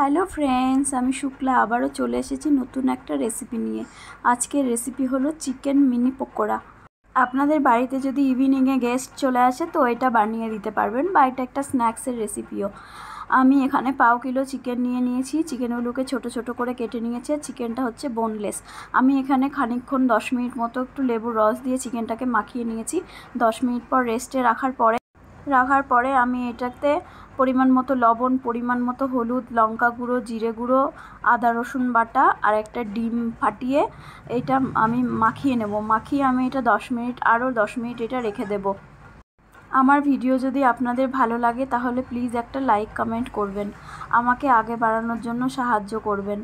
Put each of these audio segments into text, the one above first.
Hello friends, আমি শুক্লা আবারও চলে এসেছি নতুন একটা রেসিপি নিয়ে। আজকের রেসিপি হলো চিকেন মিনি পকোড়া। আপনাদের বাড়িতে যদি ইভিনিংয়ে গেস্ট চলে আসে তো এটা বানিয়ে দিতে পারবেন, বা এটা একটা স্ন্যাক্সের রেসিপিও। আমি এখানে 1/2 কিলো চিকেন নিয়ে নিয়েছি। চিকেনগুলোকে ছোট ছোট করে কেটে নিয়েছি। চিকেনটা হচ্ছে বোনলেস। আমি এখানে খানিকক্ষণ 10 মিনিট মতো একটু লেবুর রস দিয়ে চিকেনটাকে মাখিয়ে নিয়েছি। 10 মিনিট পর রেস্টে রাখার পরে আমি এটাতে পরিমাণ মতো লবণ, পরিমাণ মতো হলুদ, লঙ্কা গুঁড়ো, জিরে গুঁড়ো, আদা রসুন বাটা আর একটা ডিম ফাটিয়ে এটা আমি মাখিয়ে নেব। মাখিয়ে আমি এটা 10 মিনিট আরও 10 মিনিট এটা রেখে দেব। আমার ভিডিও যদি আপনাদের ভালো লাগে তাহলে প্লিজ একটা লাইক কমেন্ট করবেন, আমাকে আগে বাড়ানোর জন্য সাহায্য করবেন।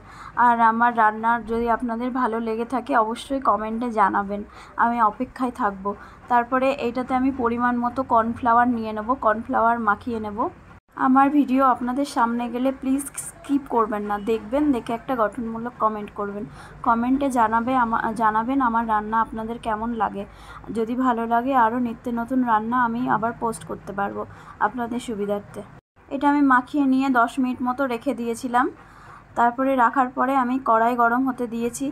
আর আমার রান্নার যদি আপনাদের ভালো লেগে থাকে অবশ্যই কমেন্টে জানাবেন, আমি অপেক্ষায় থাকব। তারপরে এইটাতে আমি পরিমাণ মতো কর্নফ্লাওয়ার নিয়ে নেব, কর্নফ্লাওয়ার মাখিয়ে নেব। আমার ভিডিও আপনাদের সামনে গেলে প্লিজ স্কিপ করবেন না, দেখবেন, দেখে একটা গঠনমূলক কমেন্ট করবেন। কমেন্টে জানাবেন আমার রান্না আপনাদের কেমন লাগে। যদি ভালো লাগে আরও নিত্য নতুন রান্না আমি আবার পোস্ট করতে পারবো আপনাদের সুবিধার্থে। এটা আমি মাখিয়ে নিয়ে 10 মিনিট মতো রেখে দিয়েছিলাম। তারপরে রাখার পরে আমি কড়াই গরম হতে দিয়েছি।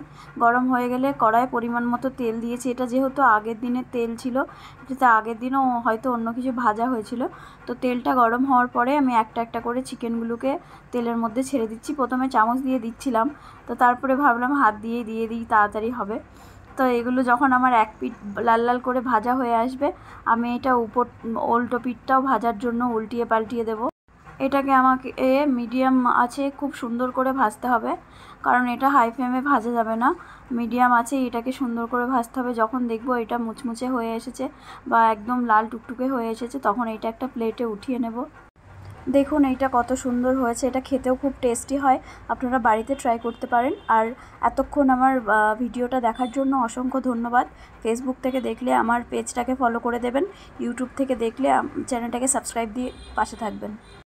গরম হয়ে গেলে কড়াইয়ে পরিমাণ মতো তেল দিয়েছি। এটা যেহেতু আগের দিনের তেল ছিল, এটাতে আগের দিনও হয়তো অন্য কিছু ভাজা হয়েছিল। তো তেলটা গরম হওয়ার পরে আমি একটা একটা করে চিকেনগুলোকে তেলের মধ্যে ছেড়ে দিচ্ছি। প্রথমে চামচ দিয়ে দিচ্ছিলাম, তো তারপরে ভাবলাম হাত দিয়ে দিই, তাড়াতাড়ি হবে। তো এগুলো যখন আমার এক পিঠ লাল লাল করে ভাজা হয়ে আসবে, আমি এটা উল্টো পিঠটাও ভাজার জন্য উল্টিয়ে পাল্টিয়ে দেবো। এটাকে আমাকে মিডিয়াম আছে খুব সুন্দর করে ভাজতে হবে, কারণ এটা হাই ফ্লেমে ভাজা যাবে না। মিডিয়াম আছে এটাকে সুন্দর করে ভাজতে হবে। যখন দেখবো এটা মুচমুচে হয়ে এসেছে বা একদম লাল টুকটুকে হয়ে এসেছে, তখন এটা একটা প্লেটে উঠিয়ে নেব। দেখুন এইটা কত সুন্দর হয়েছে, এটা খেতেও খুব টেস্টি হয়। আপনারা বাড়িতে ট্রাই করতে পারেন। আর এতক্ষণ আমার ভিডিওটা দেখার জন্য অসংখ্য ধন্যবাদ। ফেসবুক থেকে দেখলে আমার পেজটাকে ফলো করে দেবেন, ইউটিউব থেকে দেখলে চ্যানেলটাকে সাবস্ক্রাইব দিয়ে পাশে থাকবেন।